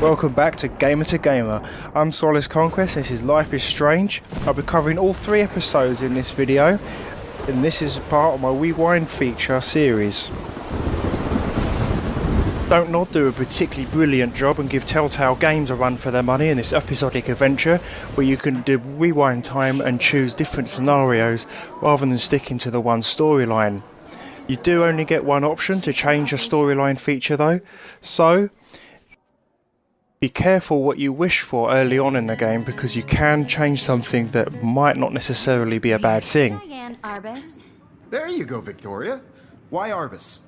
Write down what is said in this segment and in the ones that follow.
Welcome back to Gamer to Gamer. I'm Solace Conquest and this is Life is Strange. I'll be covering all 3 episodes in this video, and this is part of my Rewind feature series. Don't Nod do a particularly brilliant job and give Telltale Games a run for their money in this episodic adventure where you can do rewind time and choose different scenarios rather than sticking to the one storyline. You do only get one option to change a storyline feature though, so be careful what you wish for early on in the game because you can change something that might not necessarily be a bad thing. There you go, Victoria. Why Arbus?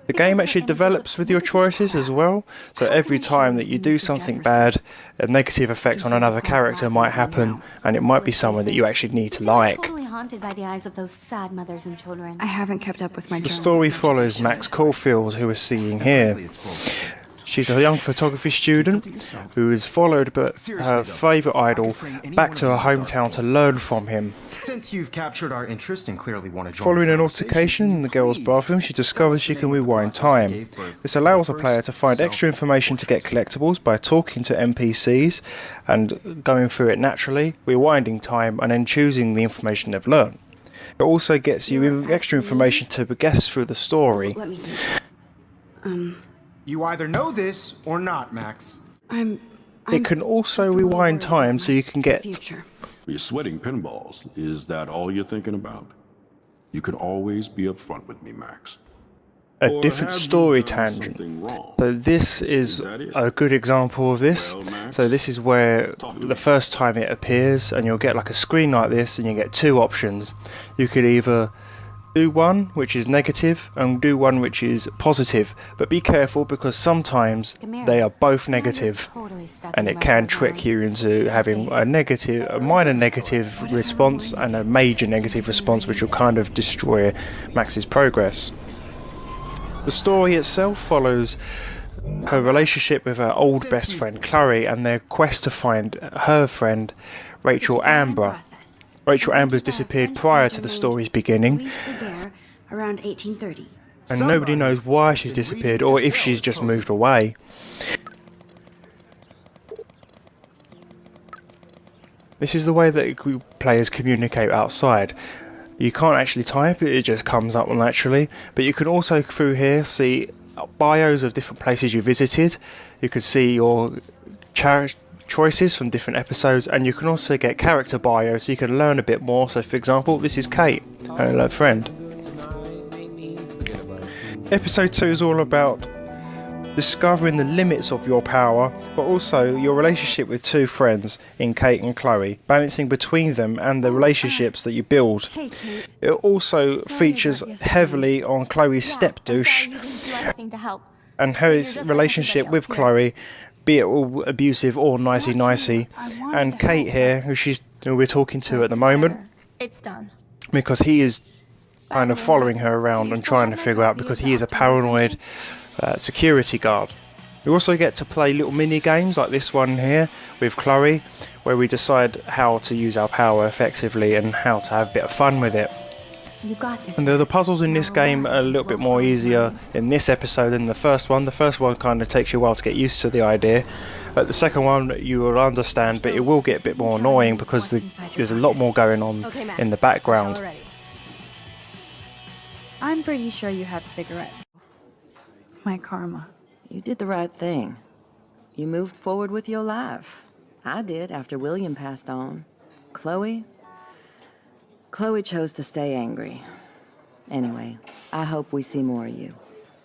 The game actually develops with your choices as well, so every time that you do something bad, a negative effect on another character might happen, and it might be someone that you actually need to like. Haunted by the eyes of those sad mothers and children. I haven't kept up with my The story follows Max Caulfield, who we're seeing here. She's a young photography student who is followed by her favourite idol back to her hometown to learn from him. Since you've captured our interest and clearly want to join Following an altercation in the girls' bathroom, she discovers she can rewind time. This allows the player to find extra information to get collectibles by talking to NPCs and going through it naturally, rewinding time and then choosing the information they've learned. It also gets you extra information to progress through the story. You either know this or not, Max. It can also rewind time so you can get... You're sweating pinballs. Is that all you're thinking about? You can always be upfront with me, Max. A different story tangent. So this is a good example of this. So this is where the first time it appears and you'll get like a screen like this and you get 2 options. You could either do one which is negative and do one which is positive, but be careful because sometimes they are both negative and it can trick you into having a minor negative response and a major negative response which will kind of destroy Max's progress. The story itself follows her relationship with her old best friend Chloe and their quest to find her friend Rachel Amber. Rachel Amber's disappeared prior to the story's beginning, around 1830. and nobody knows why she's disappeared or if she's just moved away. This is the way that players communicate outside. You can't actually type it, it just comes up naturally, but you can also through here see bios of different places you visited. You can see your choices from different episodes, and you can also get character bios so you can learn a bit more. So for example, this is Kate, her friend. Episode 2 is all about discovering the limits of your power, but also your relationship with 2 friends in Kate and Chloe, balancing between them and the relationships that you build. It also features heavily on Chloe's step-douche and her relationship with Chloe, be it all abusive or nicey-nicey, and Kate here, who we're talking to at the moment, because he is kind of following her around and trying to figure out, because he is a paranoid security guard. We also get to play little mini games like this one here with Chloe, where we decide how to use our power effectively and how to have a bit of fun with it. And the puzzles in this game are a little bit more easier in this episode than the first one. The first one kind of takes you a while to get used to the idea. The second one you will understand, but it will get a bit more annoying because there's a lot more going on in the background. I'm pretty sure you have cigarettes. It's my karma. You did the right thing. You moved forward with your life. I did after William passed on. Chloe chose to stay angry. Anyway, I hope we see more of you.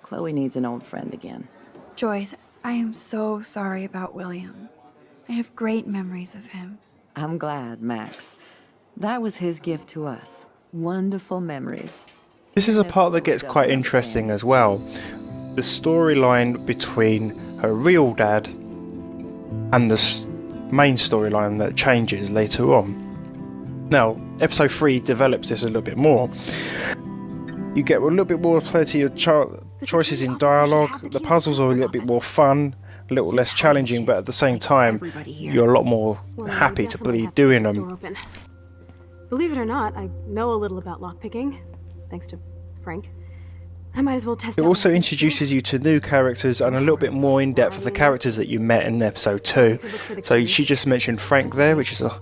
Chloe needs an old friend again. Joyce, I am so sorry about William. I have great memories of him. I'm glad, Max. That was his gift to us. Wonderful memories. This is a part that gets quite interesting as well. The storyline between her real dad and the main storyline that changes later on. Now, episode 3 develops this a little bit more. You get a little bit more plenty of choices in dialogue. The puzzles are a little bit more fun, a little less challenging, but at the same time, you're a lot more happy to be doing them. Believe it or not, I know a little about lockpicking, thanks to Frank. I might as well test It out also my introduces you to new characters and a little bit more in depth of the characters that you met in episode 2. So she just mentioned Frank there, which is a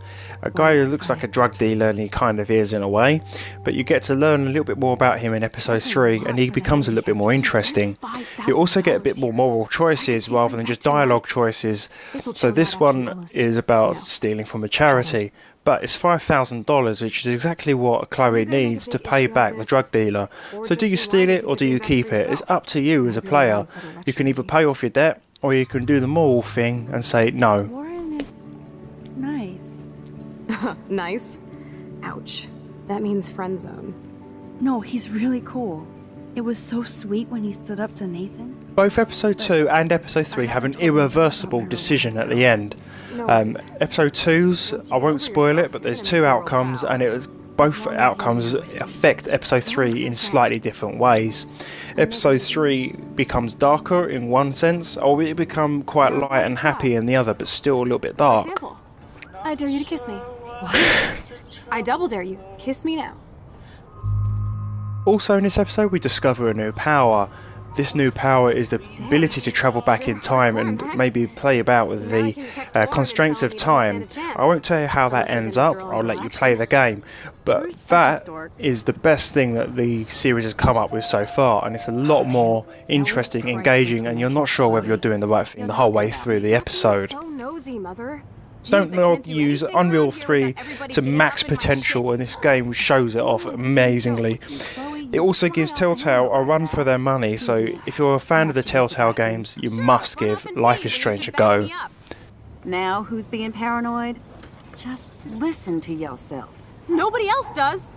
guy who looks like a drug dealer, and he kind of is in a way. But you get to learn a little bit more about him in episode 3, and he becomes a little bit more interesting. You also get a bit more moral choices rather than just dialogue choices. So this one is about stealing from a charity. But it's $5,000, which is exactly what Chloe needs to pay back the drug dealer. So do you steal it or do you keep it? It's up to you as a player. You can either pay off your debt or you can do the moral thing and say no. Warren is nice. Nice? Ouch. That means friend zone. No, he's really cool. It was so sweet when he stood up to Nathan. Both episode 2 and episode 3 have an irreversible decision at the end. Episode 2's, I won't spoil it, but there's 2 outcomes, and both outcomes affect episode 3 in slightly different ways. Episode 3 becomes darker in one sense, or it become quite light and happy in the other, but still a little bit dark. Example. I dare you to kiss me. I double dare you. Kiss me now. Also in this episode we discover a new power. This new power is the ability to travel back in time and maybe play about with the constraints of time. I won't tell you how that ends up, I'll let you play the game. But that is the best thing that the series has come up with so far, and it's a lot more interesting, engaging, and you're not sure whether you're doing the right thing the whole way through the episode. So nosy, mother. Don't not use Unreal 3 to max potential, and this game shows it off amazingly. It also gives Telltale a run for their money, so if you're a fan of the Telltale games, you must give Life is Strange a go. Now who's being paranoid? Just listen to yourself. Nobody else does.